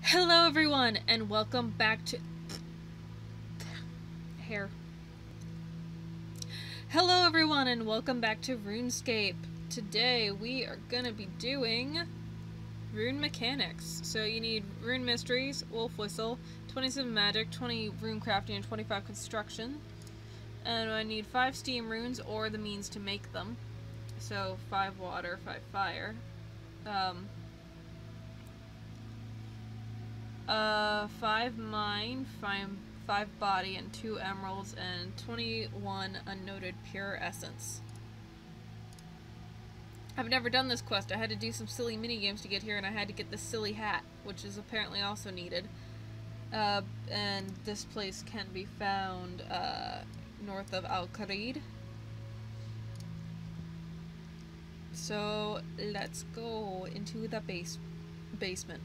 Hello everyone and welcome back to hair. Hello everyone and welcome back to Runescape. Today we are gonna be doing rune mechanics. So you need rune mysteries, wolf whistle, 27 magic, 20 rune crafting, and 25 construction. And I need 5 steam runes or the means to make them. So 5 water, 5 fire. 5 mine, 5 body, and 2 emeralds, and 21 unnoted pure essence. I've never done this quest. I had to do some silly minigames to get here, and I had to get this silly hat, which is apparently also needed. And this place can be found north of Al-Qarid. So let's go into the basement.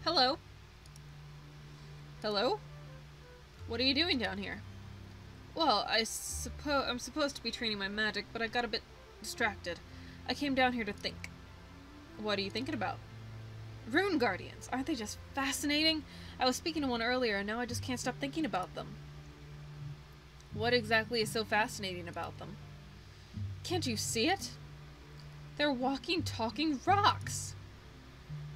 Hello? Hello? What are you doing down here? Well, I'm supposed to be training my magic, but I got a bit distracted. I came down here to think. What are you thinking about? Rune Guardians! Aren't they just fascinating? I was speaking to one earlier, and now I just can't stop thinking about them. What exactly is so fascinating about them? Can't you see it? They're walking, talking rocks!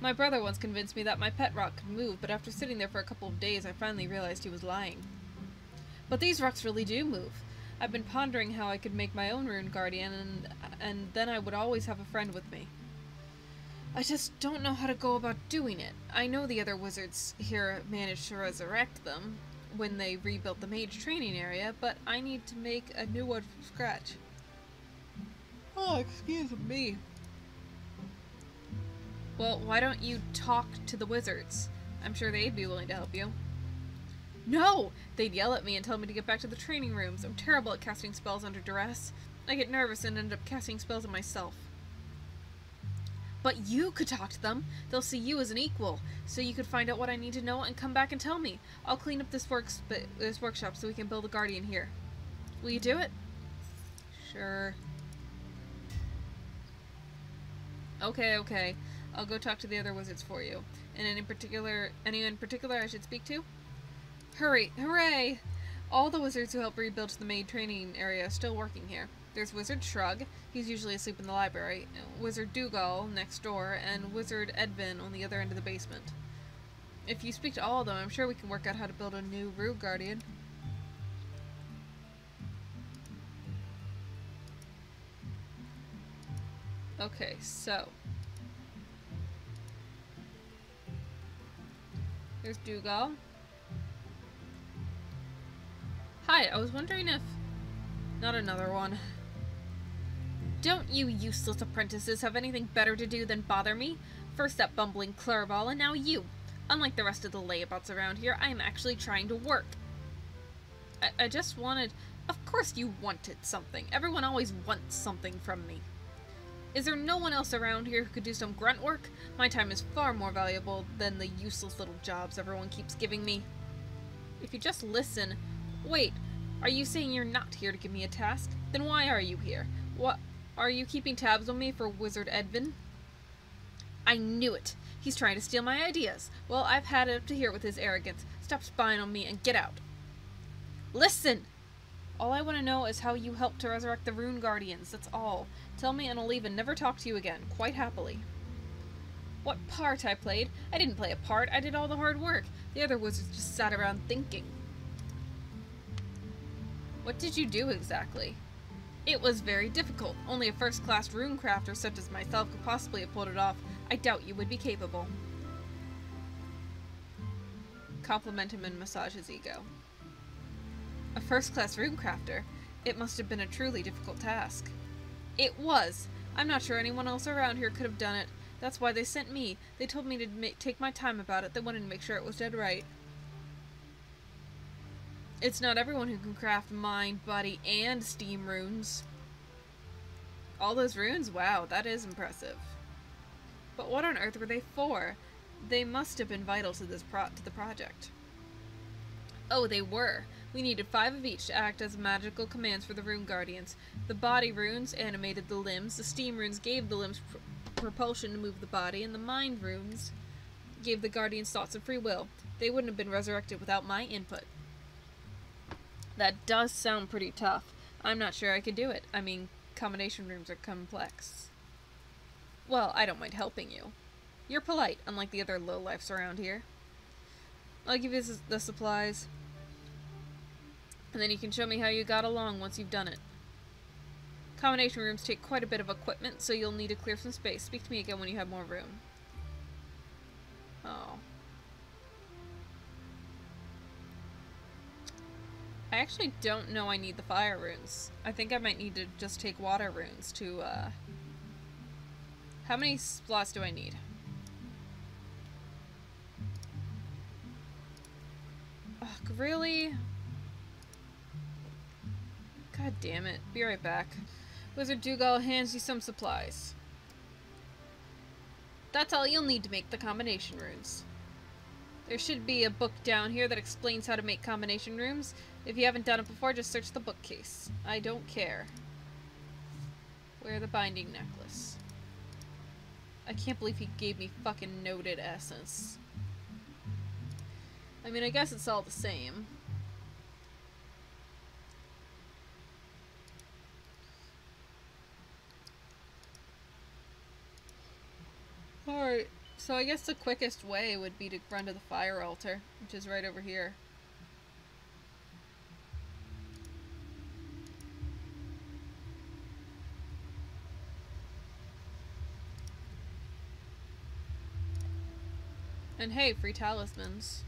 My brother once convinced me that my pet rock could move, but after sitting there for a couple of days, I finally realized he was lying. But these rocks really do move. I've been pondering how I could make my own rune guardian, and then I would always have a friend with me. I just don't know how to go about doing it. I know the other wizards here managed to resurrect them when they rebuilt the mage training area, but I need to make a new one from scratch. Oh, excuse me. Well, why don't you talk to the wizards? I'm sure they'd be willing to help you. No! They'd yell at me and tell me to get back to the training rooms. I'm terrible at casting spells under duress. I get nervous and end up casting spells on myself. But you could talk to them. They'll see you as an equal, so you could find out what I need to know and come back and tell me. I'll clean up this workshop so we can build a guardian here. Will you do it? Sure. Okay. I'll go talk to the other wizards for you. And anyone in particular I should speak to? Hooray! All the wizards who helped rebuild the maid training area are still working here. There's Wizard Shrug, he's usually asleep in the library, Wizard Dougal next door, and Wizard Edvin on the other end of the basement. If you speak to all of them, I'm sure we can work out how to build a new Rune Guardian. Okay, so there's Dougal. Hi, I was wondering if... Not another one. Don't you useless apprentices have anything better to do than bother me? First that bumbling Clerval, and now you. Unlike the rest of the layabouts around here, I am actually trying to work. I just wanted... Of course you wanted something. Everyone always wants something from me. Is there no one else around here who could do some grunt work? My time is far more valuable than the useless little jobs everyone keeps giving me. If you just listen... Wait, are you saying you're not here to give me a task? Then why are you here? What? Are you keeping tabs on me for Wizard Edvin? I knew it! He's trying to steal my ideas. Well, I've had it up to here with his arrogance. Stop spying on me and get out. Listen! All I want to know is how you helped to resurrect the Rune Guardians, that's all. Tell me and I'll leave and never talk to you again, quite happily. What part I played? I didn't play a part, I did all the hard work. The other wizards just sat around thinking. What did you do exactly? It was very difficult. Only a first-class rune crafter such as myself could possibly have pulled it off. I doubt you would be capable. Compliment him and massage his ego. A first-class rune crafter? It must have been a truly difficult task. It was! I'm not sure anyone else around here could have done it. That's why they sent me. They told me to take my time about it. They wanted to make sure it was dead right. It's not everyone who can craft mind, body, and steam runes. All those runes? Wow, that is impressive. But what on earth were they for? They must have been vital to the project. Oh, they were. We needed 5 of each to act as magical commands for the Rune Guardians. The body runes animated the limbs, the steam runes gave the limbs propulsion to move the body, and the mind runes gave the Guardians thoughts and free will. They wouldn't have been resurrected without my input. That does sound pretty tough. I'm not sure I could do it. I mean, combination runes are complex. Well, I don't mind helping you. You're polite, unlike the other lowlifes around here. I'll give you the supplies, and then you can show me how you got along once you've done it. Combination rooms take quite a bit of equipment, so you'll need to clear some space. Speak to me again when you have more room. Oh. I actually don't know I need the fire runes. I think I might need to just take water runes to, How many slots do I need? Ugh, really? God damn it. Be right back. Wizard Dougal hands you some supplies. That's all you'll need to make the combination runes. There should be a book down here that explains how to make combination runes. If you haven't done it before, just search the bookcase. I don't care. Wear the binding necklace. I can't believe he gave me fucking noted essence. I mean, I guess it's all the same. Alright, so I guess the quickest way would be to run to the fire altar, which is right over here. And hey, free talismans.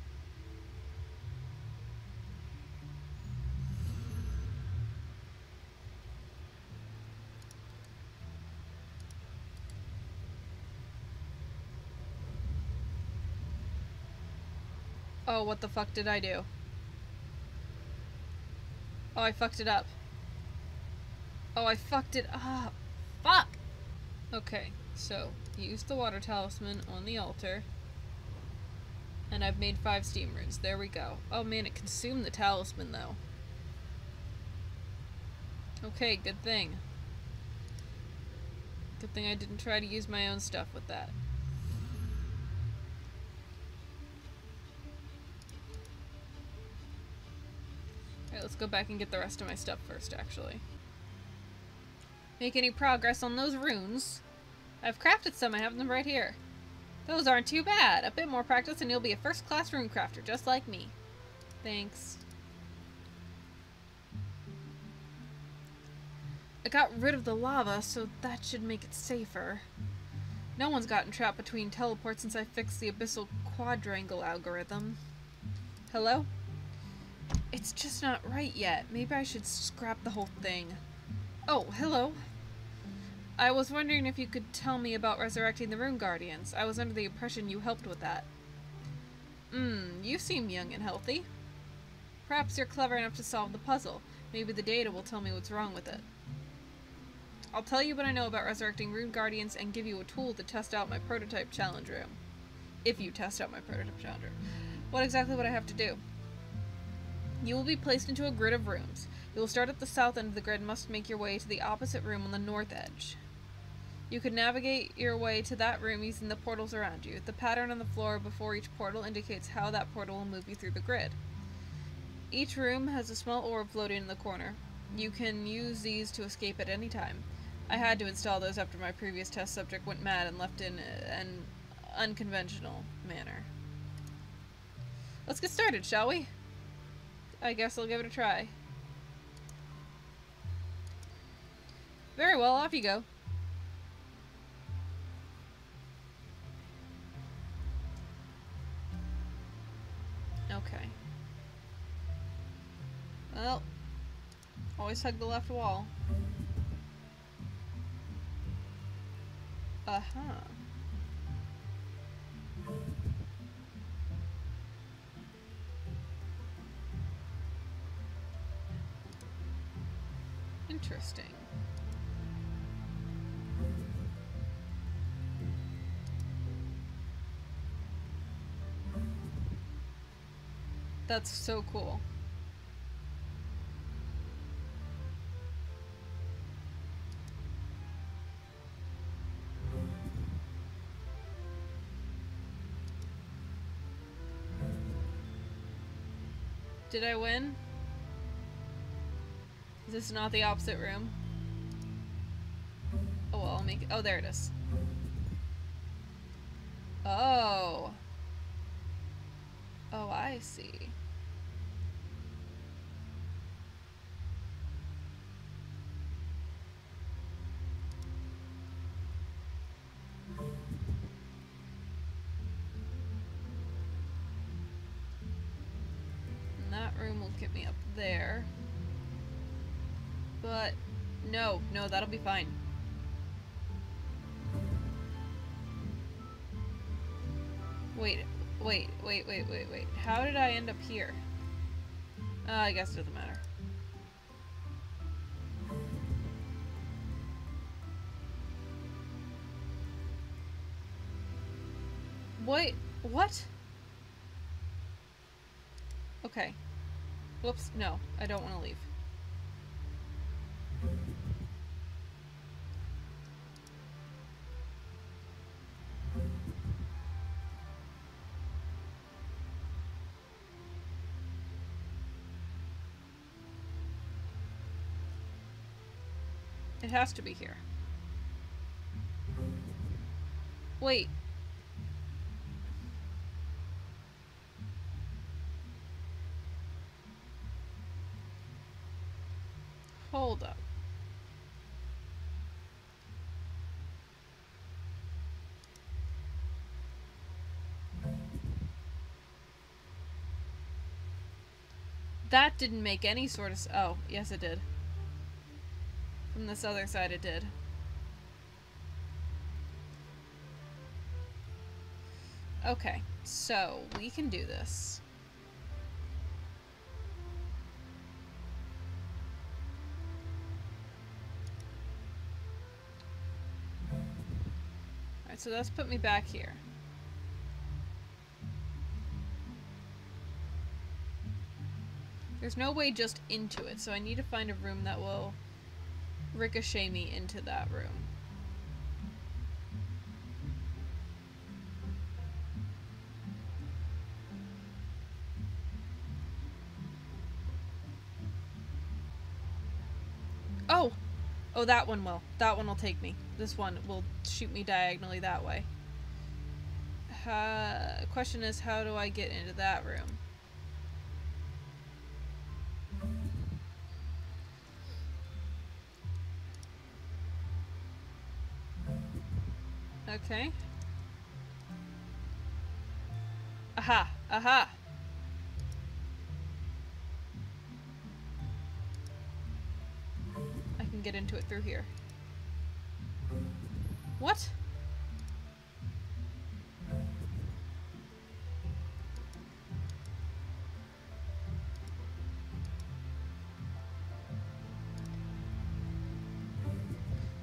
Oh, what the fuck did I do? Oh, I fucked it up. Oh, I fucked it up. Fuck! Okay, so, use the water talisman on the altar. And I've made 5 steam runes. There we go. Oh man, it consumed the talisman though. Okay, good thing. Good thing I didn't try to use my own stuff with that. Alright, let's go back and get the rest of my stuff first, actually. Make any progress on those runes? I've crafted some, I have them right here. Those aren't too bad. A bit more practice and you'll be a first-class rune crafter, just like me. Thanks. I got rid of the lava, so that should make it safer. No one's gotten trapped between teleports since I fixed the abyssal quadrangle algorithm. Hello? It's just not right yet. Maybe I should scrap the whole thing. Oh, hello. I was wondering if you could tell me about resurrecting the Rune Guardians. I was under the impression you helped with that. You seem young and healthy. Perhaps you're clever enough to solve the puzzle. Maybe the data will tell me what's wrong with it. I'll tell you what I know about resurrecting Rune Guardians and give you a tool to test out my prototype challenge room. If you test out my prototype challenge room. What exactly would I have to do? You will be placed into a grid of rooms. You will start at the south end of the grid and must make your way to the opposite room on the north edge. You can navigate your way to that room using the portals around you. The pattern on the floor before each portal indicates how that portal will move you through the grid. Each room has a small orb floating in the corner. You can use these to escape at any time. I had to install those after my previous test subject went mad and left in an unconventional manner. Let's get started, shall we? I guess I'll give it a try. Very well, off you go. Okay. Well, always hug the left wall. Uh-huh. Interesting. That's so cool. Did I win? Is this not the opposite room? Oh, well, I'll make it. Oh, there it is. Oh. Oh, I see. And that room will get me up there. But, no, that'll be fine. Wait. How did I end up here? I guess it doesn't matter. Wait, what? Okay. Whoops, no, I don't want to leave. It has to be here. Wait. Hold up. That didn't make any sort of oh, yes it did. From this other side it did. Okay, so we can do this. Alright, so that's put me back here. There's no way just into it, so I need to find a room that will ricochet me into that room. Oh! Oh, that one will. That one will take me. This one will shoot me diagonally that way. Question is, how do I get into that room? Okay. Aha! Aha! I can get into it through here. What?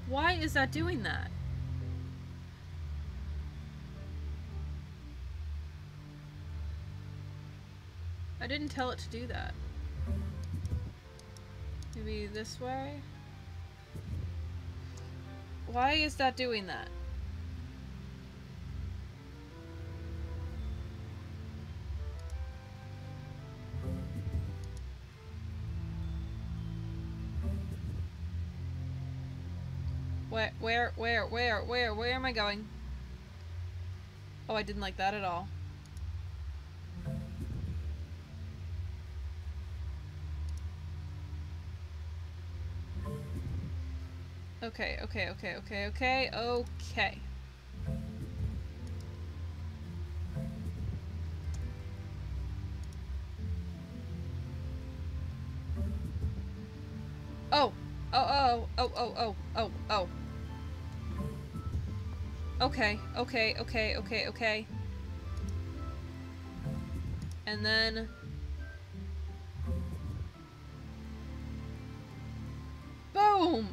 Why is that doing that? I didn't tell it to do that. Maybe this way? Why is that doing that? Where am I going? Oh, I didn't like that at all. Okay. Oh. Okay. And then... Boom!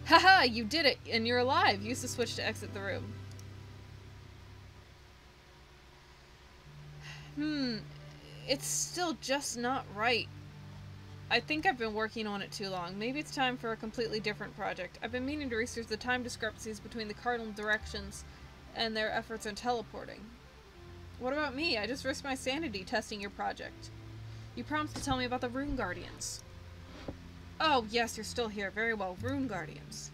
Haha, you did it, and you're alive. Use the switch to exit the room. It's still just not right. I think I've been working on it too long. Maybe it's time for a completely different project. I've been meaning to research the time discrepancies between the cardinal directions and their efforts in teleporting. What about me? I just risked my sanity testing your project. You promised to tell me about the Rune Guardians. Oh, yes, you're still here. Very well. Rune Guardians.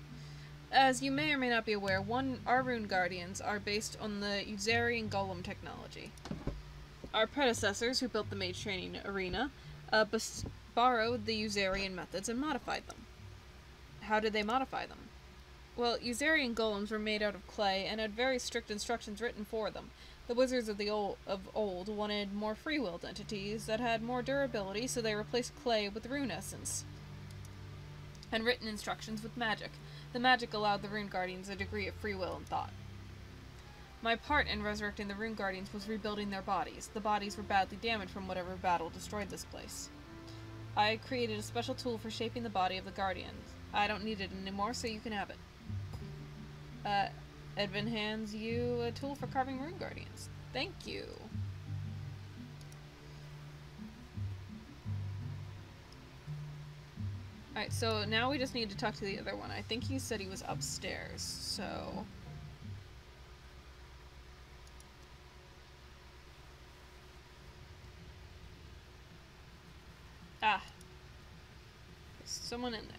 As you may or may not be aware, our Rune Guardians are based on the Usarian Golem technology. Our predecessors, who built the Mage Training Arena, borrowed the Usarian methods and modified them. How did they modify them? Well, Usarian golems were made out of clay and had very strict instructions written for them. The wizards of old wanted more free-willed entities that had more durability, so they replaced clay with rune essence and written instructions with magic. The magic allowed the Rune Guardians a degree of free will and thought. My part in resurrecting the Rune Guardians was rebuilding their bodies. The bodies were badly damaged from whatever battle destroyed this place. I created a special tool for shaping the body of the Guardians. I don't need it anymore, so you can have it. Edvin hands you a tool for carving Rune Guardians. Thank you. Alright, so now we just need to talk to the other one. I think he said he was upstairs, so... Ah. There's someone in there.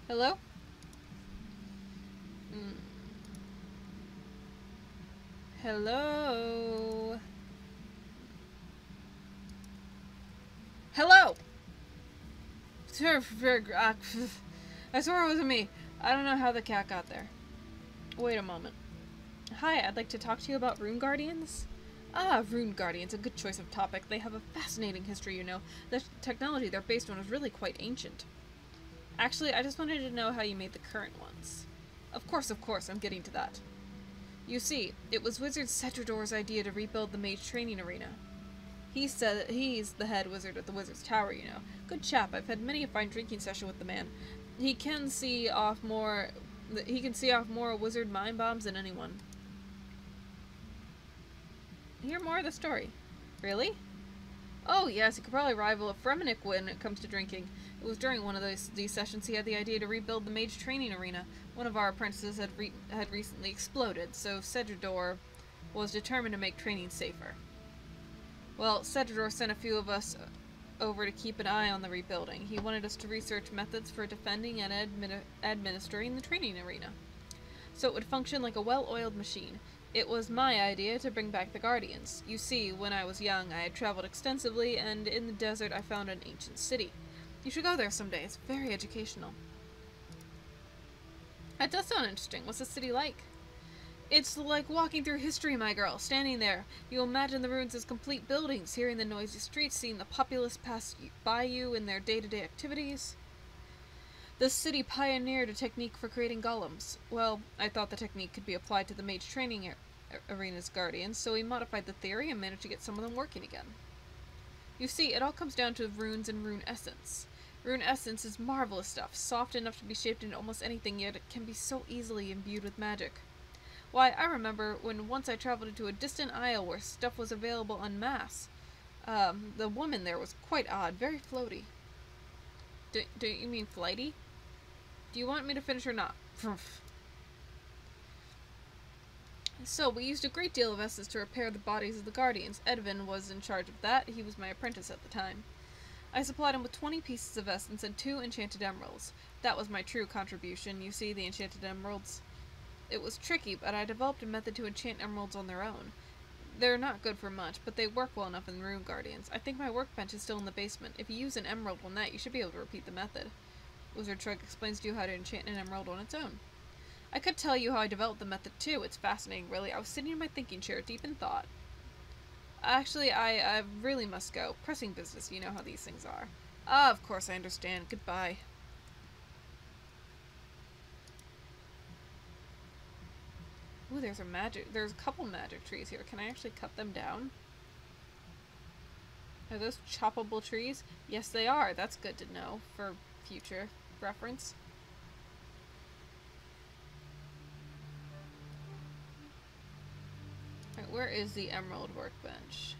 Hello? Hello? Hello! I swear it wasn't me. I don't know how the cat got there. Wait a moment. Hi, I'd like to talk to you about Rune Guardians. Ah, Rune Guardians, a good choice of topic. They have a fascinating history, you know. The technology they're based on is really quite ancient. Actually, I just wanted to know how you made the current ones. Of course, I'm getting to that. You see, it was Wizard Cetrador's idea to rebuild the Mage Training Arena. He said that he's the head wizard at the Wizard's Tower, you know. Good chap, I've had many a fine drinking session with the man. He can see off more wizard mind bombs than anyone. Hear more of the story. Really? Oh yes, he could probably rival a Fremenic when it comes to drinking. It was during one of these sessions he had the idea to rebuild the Mage Training Arena. One of our apprentices had recently exploded, so Cedrador was determined to make training safer. Well, Cedrador sent a few of us over to keep an eye on the rebuilding. He wanted us to research methods for defending and administering the training arena, so it would function like a well-oiled machine. It was my idea to bring back the Guardians. You see, when I was young, I had traveled extensively, and in the desert I found an ancient city. You should go there someday. It's very educational. That does sound interesting. What's the city like? It's like walking through history, my girl. Standing there, you imagine the ruins as complete buildings, hearing the noisy streets, seeing the populace pass by you in their day-to-day activities. The city pioneered a technique for creating golems. Well, I thought the technique could be applied to the Mage Training Arena's Guardians, so we modified the theory and managed to get some of them working again. You see, it all comes down to runes and rune essence. Rune essence is marvelous stuff, soft enough to be shaped into almost anything, yet it can be so easily imbued with magic. Why, I remember when once I traveled into a distant isle where stuff was available en masse. The woman there was quite odd, very floaty. Do you mean flighty? Do you want me to finish or not? So, we used a great deal of essence to repair the bodies of the Guardians. Edvin was in charge of that. He was my apprentice at the time. I supplied him with 20 pieces of essence and 2 enchanted emeralds. That was my true contribution. You see, the enchanted emeralds... It was tricky, but I developed a method to enchant emeralds on their own. They're not good for much, but they work well enough in Rune Guardians. I think my workbench is still in the basement. If you use an emerald on that, you should be able to repeat the method. Wizard Trick explains to you how to enchant an emerald on its own. I could tell you how I developed the method too. It's fascinating, really. I was sitting in my thinking chair, deep in thought. Actually, I really must go. Pressing business, you know how these things are. Ah, of course, I understand. Goodbye. Ooh, there's a couple magic trees here. Can I actually cut them down? Are those choppable trees? Yes, they are. That's good to know for future reference. Alright, where is the emerald workbench?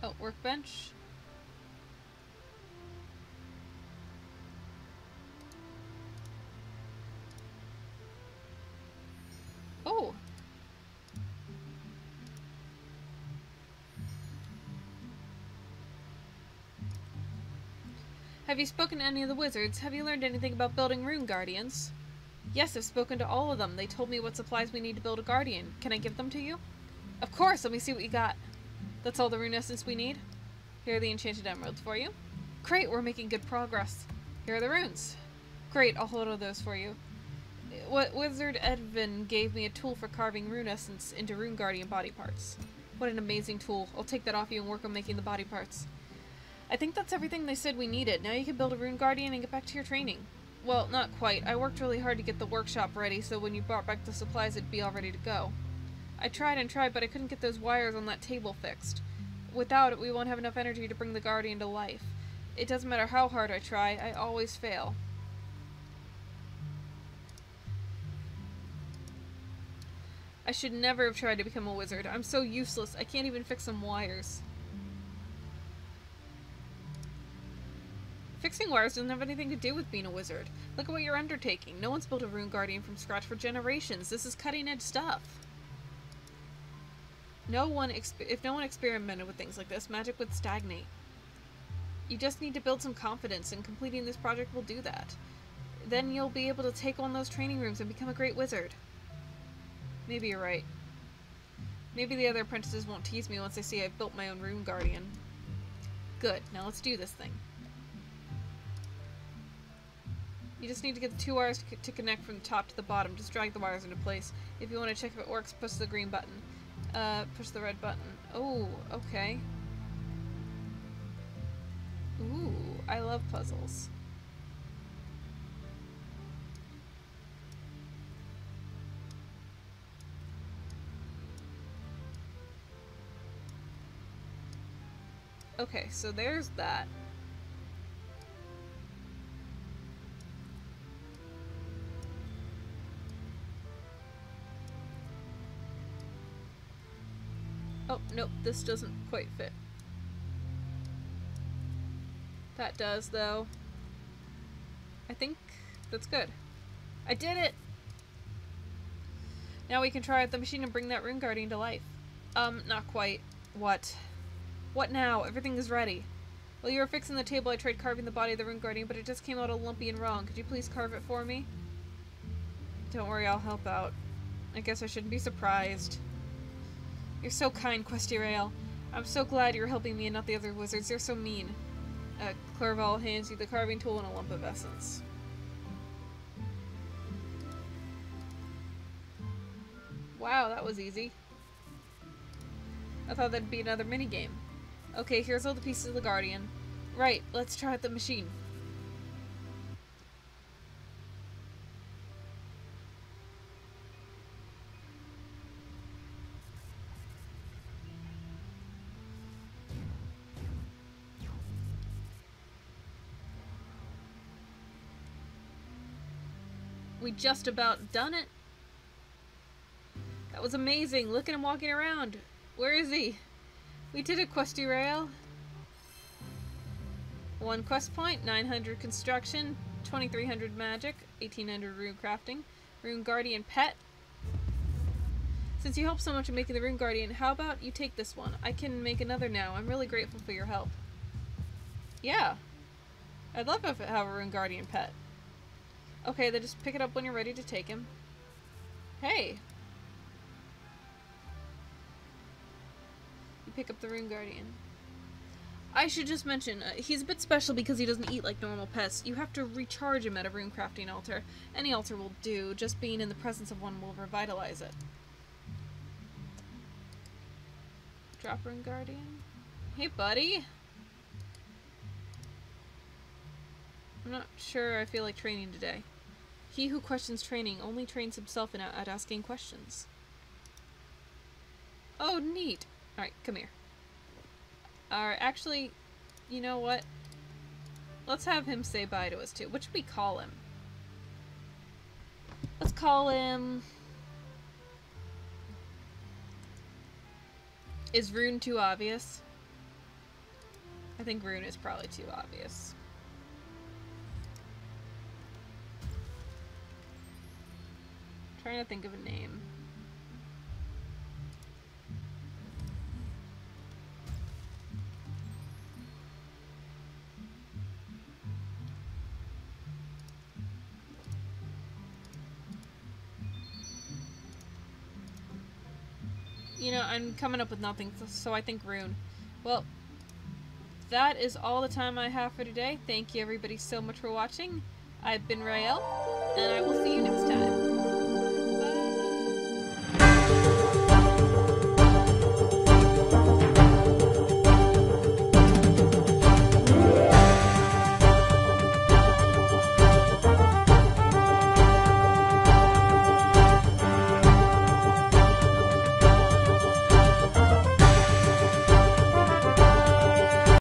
Oh, workbench. Have you spoken to any of the wizards? Have you learned anything about building rune guardians? Yes, I've spoken to all of them. They told me what supplies we need to build a guardian. Can I give them to you? Of course, let me see what you got. That's all the rune essence we need. Here are the enchanted emeralds for you. Great, we're making good progress. Here are the runes. Great, I'll hold all those for you. Wizard Edvin gave me a tool for carving rune essence into rune guardian body parts. What an amazing tool. I'll take that off you and work on making the body parts. I think that's everything they said we needed. Now you can build a rune guardian and get back to your training. Well, not quite. I worked really hard to get the workshop ready so when you brought back the supplies it'd be all ready to go. I tried and tried, but I couldn't get those wires on that table fixed. Without it, we won't have enough energy to bring the guardian to life. It doesn't matter how hard I try, I always fail. I should never have tried to become a wizard. I'm so useless, I can't even fix some wires. Fixing wires doesn't have anything to do with being a wizard. Look at what you're undertaking. No one's built a rune guardian from scratch for generations. This is cutting-edge stuff. If no one experimented with things like this, magic would stagnate. You just need to build some confidence, and completing this project will do that. Then you'll be able to take on those training rooms and become a great wizard. Maybe you're right. Maybe the other apprentices won't tease me once they see I've built my own rune guardian. Good, now let's do this thing. You just need to get the two wires to connect from the top to the bottom. Just drag the wires into place. If you want to check if it works, push the green button. Push the red button. Oh, okay. Ooh, I love puzzles. Okay, so there's that. Oh, nope, this doesn't quite fit. That does, though. I think that's good. I did it! Now we can try out the machine and bring that rune guardian to life. Not quite. What? What now? Everything is ready. While you were fixing the table, I tried carving the body of the rune guardian, but it just came out all lumpy and wrong. Could you please carve it for me? Don't worry, I'll help out. I guess I shouldn't be surprised. You're so kind, Questirail. I'm so glad you're helping me and not the other wizards. They're so mean. Clerval hands you the carving tool and a lump of essence. Wow, that was easy. I thought that'd be another minigame. Okay, here's all the pieces of the guardian. Right, let's try out the machine. We just about done it. That was amazing. Look at him walking around. Where is he? We did it, Questirail. 1 quest point, 900 construction, 2300 magic, 1800 rune crafting, rune guardian pet. Since you helped so much in making the rune guardian, how about you take this one? I can make another now. I'm really grateful for your help. Yeah. I'd love to have a rune guardian pet. Okay, then just pick it up when you're ready to take him. Hey! You pick up the rune guardian. I should just mention, he's a bit special because he doesn't eat like normal pests. You have to recharge him at a rune crafting altar. Any altar will do, just being in the presence of one will revitalize it. Drop rune guardian. Hey buddy! I'm not sure I feel like training today. He who questions training only trains himself at asking questions. Oh, neat. Alright, come here. Alright, actually, you know what? Let's have him say bye to us too. What should we call him? Let's call him... Is Rune too obvious? I think Rune is probably too obvious. Trying to think of a name. You know, I'm coming up with nothing, so I think Rune. Well, that is all the time I have for today. Thank you everybody so much for watching. I've been Rael, and I will see you next time.